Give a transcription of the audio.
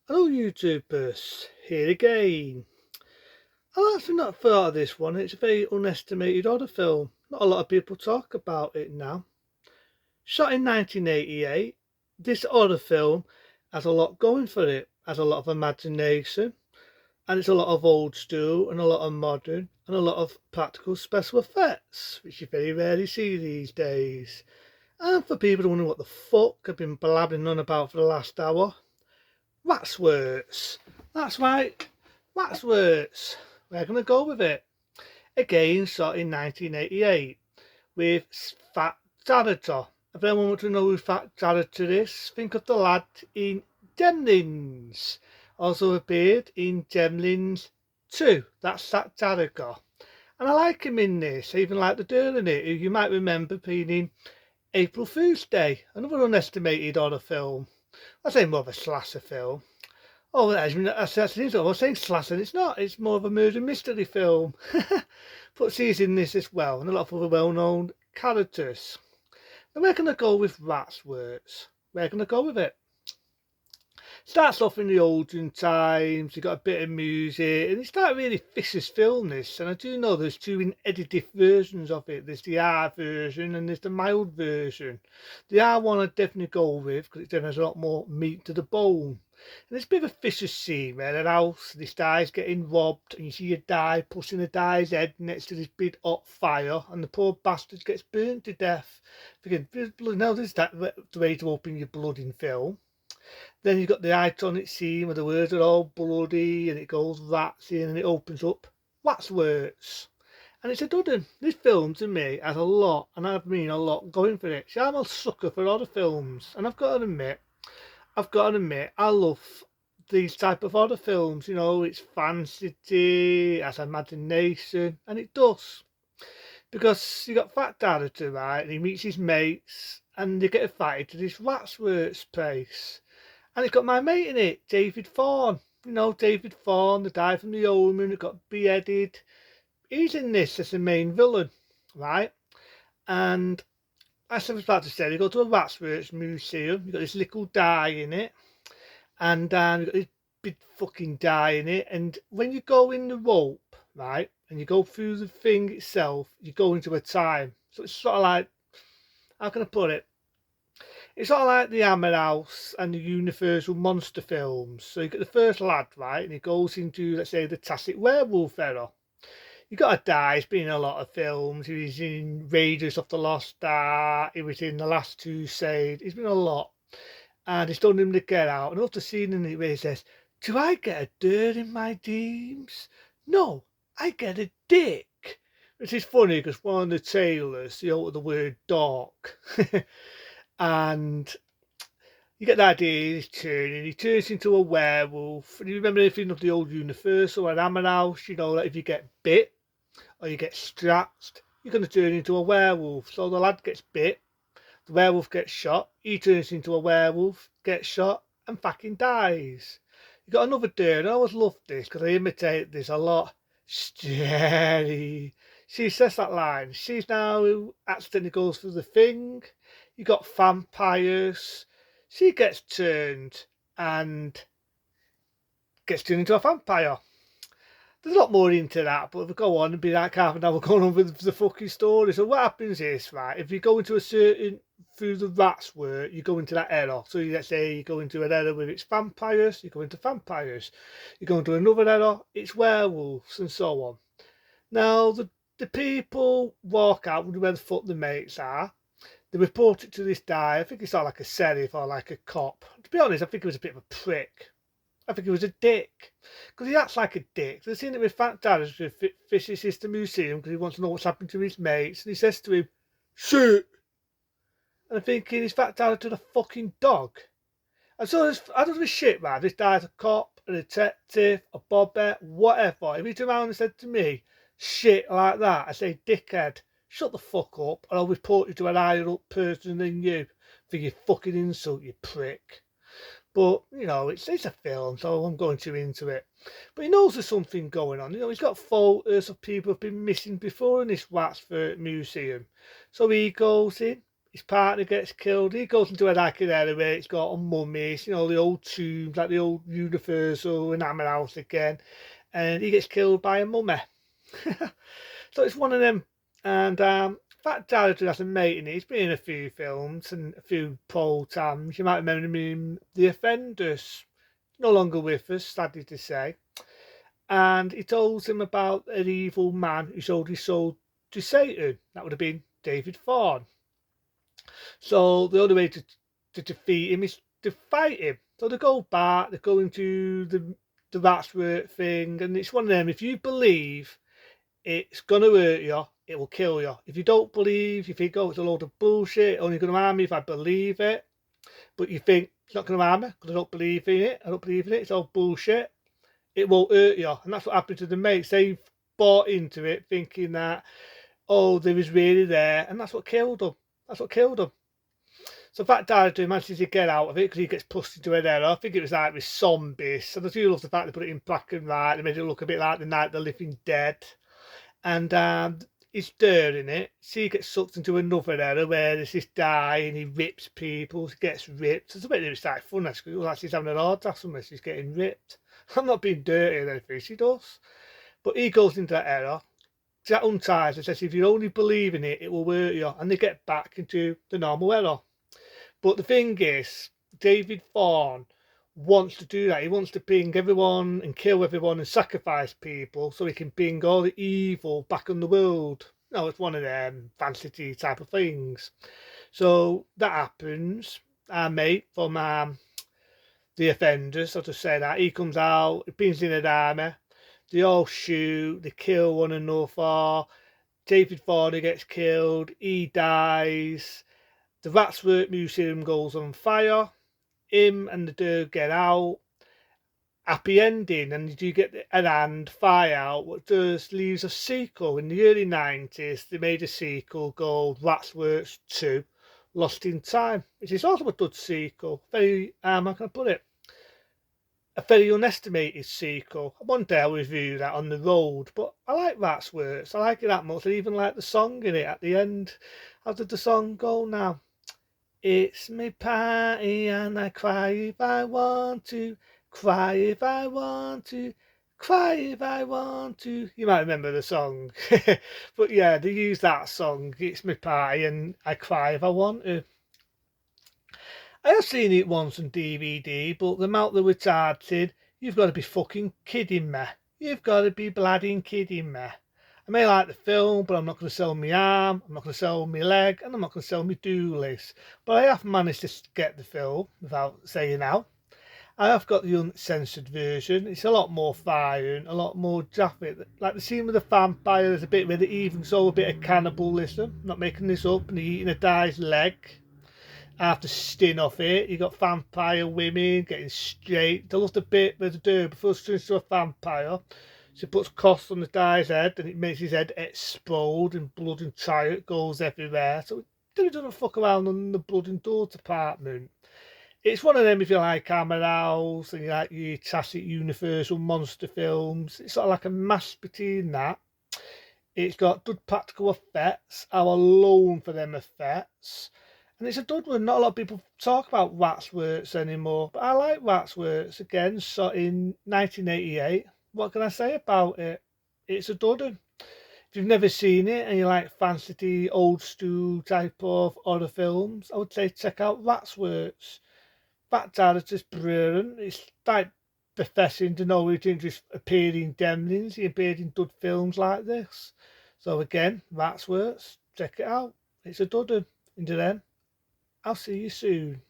Hello YouTubers, here again. I've actually not thought of this one. It's a very unestimated horror film. Not a lot of people talk about it now. Shot in 1988, this horror film has a lot going for it. Has a lot of imagination, and it's a lot of old school and a lot of modern and a lot of practical special effects, which you very rarely see these days. And for people wondering what the fuck I've been blabbing on about for the last hour, Waxworks. That's right, Waxworks. We're going to go with it. Again, shot in 1988 with Fat Janitor. If anyone wants to know who Fat Janitor is, think of the lad in Gremlins. Also appeared in Gremlins 2. That's Fat Janitor. And I like him in this. I even like the girl in it, who you might remember being in April Fool's Day, another unestimated horror film. I say more of a slasher film. Oh, that's the thing. I was saying slasher. It's not. It's more of a murder mystery film. But she's in this as well, and a lot of other well-known characters. Now we're going to go with Waxworks. We're going to go with it. Starts off in the olden times. You got a bit of music, and it's not really Fisher's film. This, and I do know there's two edited versions of it. There's the R version and there's the mild version. The R one I'd definitely go with because it then has a lot more meat to the bone. And there's a bit of a Fisher's scene where at house this guy's getting robbed, and you see a guy pushing a guy's head next to this big hot fire, and the poor bastard gets burnt to death. Thinking, now there's that the way to open your blood in film. Then you've got the iconic scene where the words are all bloody and it goes rats in and it opens up Waxworks. And it's a dud 'un. This film to me has a lot, and I mean a lot, going for it. See, I'm a sucker for horror films, and I've got to admit, I love these type of horror films. You know, it's fantasy, it has imagination, and it does. Because you got Fat Director, right, and he meets his mates, and they get invited to this Waxworks place. And it's got my mate in it, David Fawn. You know, David Fawn, the guy from The Omen who got beheaded. He's in this as the main villain, right? And as I was about to say, you go to a Waxworks museum, you've got this little die in it, and you've got this big fucking die in it. And when you go in the rope, right, and you go through the thing itself, you go into a time. So it's sort of like, how can I put it? It's sort of like the Hammer House and the Universal monster films. So you get the first lad, right, and he goes into, let's say, the Tacit Werewolf era. You got a guy, he's been in a lot of films. He was in Raiders of the Lost Ark. He was in The Last Crusade. He's been in a lot. And he's done him to Get Out. And after seeing him, where he says, "Do I get a dirt in my dreams? No, I get a dick." Which is funny because one of the trailers, they alter the word dark. And you get the idea, he turns into a werewolf. And you remember anything of the old Universal and Hammer House, you know, like if you get bit or you get scratched, you're going to turn into a werewolf. So the lad gets bit, the werewolf gets shot, he turns into a werewolf, gets shot, and fucking dies. You got another dude, I always love this because I imitate this a lot. Scary. She says that line. She's now who accidentally goes through the thing. You got vampires. She gets turned and gets turned into a vampire. There's a lot more into that, but if we go on and be like half an hour going on with the fucking story. So what happens is, right, if you go into a certain, through the rat's work, you go into that era. So let's say you go into an era where it's vampires, you go into vampires. You go into another era, it's werewolves, and so on. Now, the people walk out where the fuck the mates are. They report it to this guy. I think it's like a sheriff or like a cop. To be honest, I think he was a bit of a prick. I think he was a dick. Because he acts like a dick. They've seen it with Fat Dad as Fisher System Museum because he wants to know what's happened to his mates. And he says to him, "Shit." And I'm thinking, he's Fat Dad to the fucking dog. And so I don't give a shit, man. This guy's a cop, a detective, a bobber, whatever. If he turned around and said to me, "Shit," like that, I say, "Dickhead, shut the fuck up, and I'll report you to an higher up person than you for your fucking insult, you prick." But, you know, it's a film, so I'm going too into it. But he knows there's something going on. You know, he's got photos of people who've been missing before in this Waxwork museum. So he goes in, his partner gets killed. He goes into like an area where it's got mummies, you know, the old tombs, like the old Universal enamel house again, and he gets killed by a mummy. So it's one of them. And that director has a mate in it. He's been in a few films and a few poll tams. You might remember him in The Offenders. No longer with us, sadly to say. And he tells him about an evil man who sold his soul to Satan. That would have been David Thorne. So the only way to defeat him is to fight him. So they go back, they go into the Waxwork thing, and it's one of them. If you believe it's gonna hurt you, it will kill you. If you don't believe, you think, oh, it's a load of bullshit, only gonna harm me if I believe it. But you think it's not gonna harm me because I don't believe in it. I don't believe in it. It's all bullshit. It won't hurt you, and that's what happened to the mates. They bought into it, thinking that, oh, they was really there, and that's what killed them. That's what killed them. So that director manages to get out of it because he gets pushed into an error. I think it was like with zombies. And I do love the fact they put it in black and white. They made it look a bit like the Night of the Living Dead. And he's in it. So he gets sucked into another error where there's this guy and he rips people. He gets ripped. It's a bit it's like fun actually. Like she's having an hard or something. She's getting ripped. I'm not being dirty or anything. She does. But he goes into that error. That unties and says if you only believe in it, it will hurt you. And they get back into the normal error. But the thing is, David Thorne wants to do that. He wants to bring everyone and kill everyone and sacrifice people so he can bring all the evil back on the world. No, it's one of them fantasy type of things. So that happens. Our mate from The Offenders, I'll just say that, he comes out, he brings in an army, they all shoot, they kill one another. David Thorne gets killed, he dies. The Waxwork Museum goes on fire. Him and the dude get out. Happy ending, and you do get an hand fire out, what does leaves a sequel. In the early 90s, they made a sequel called Waxworks 2 Lost in Time, which is also a good sequel. Very, how can I put it? A very unestimated sequel. One day I'll review that on the road, but I like Waxworks. I like it that much. I even like the song in it at the end. How did the song go now? It's me party and I cry if I want to, cry if I want to, cry if I want to. You might remember the song. But yeah, they use that song, It's Me Party and I cry if I want to. I have seen it once on DVD, but the amount that were charted, you've got to be fucking kidding me. You've got to be bloody kidding me. I may like the film, but I'm not going to sell my arm, I'm not going to sell my leg, and I'm not going to sell my doolies. But I have managed to get the film, without saying how. I have got the uncensored version. It's a lot more violent, a lot more graphic. Like the scene with the vampire, there's a bit where they even show a bit of cannibalism. I'm not making this up, and they're eating a guy's leg. After stin off it, you got vampire women getting straight. I love the bit where the dude, before she turns into a vampire, she puts cloth on the guy's head and it makes his head explode and blood and riot goes everywhere. So it doesn't fuck around on the blood and gore department. It's one of them if you like Hammer House and you like your classic Universal monster films. It's sort of like a mash between that. It's got good practical effects. I'm alone for them effects. And it's a good one. Not a lot of people talk about Waxworks anymore, but I like Waxworks again, shot in 1988. What can I say about it? It's a good one. If you've never seen it and you like fantasy, old school type of horror films, I would say check out Waxworks. That director's brilliant. It's like professing to know he didn't just appear in Demlins, he appeared in good films like this. So again, Waxworks, check it out. It's a good one. Until then, I'll see you soon.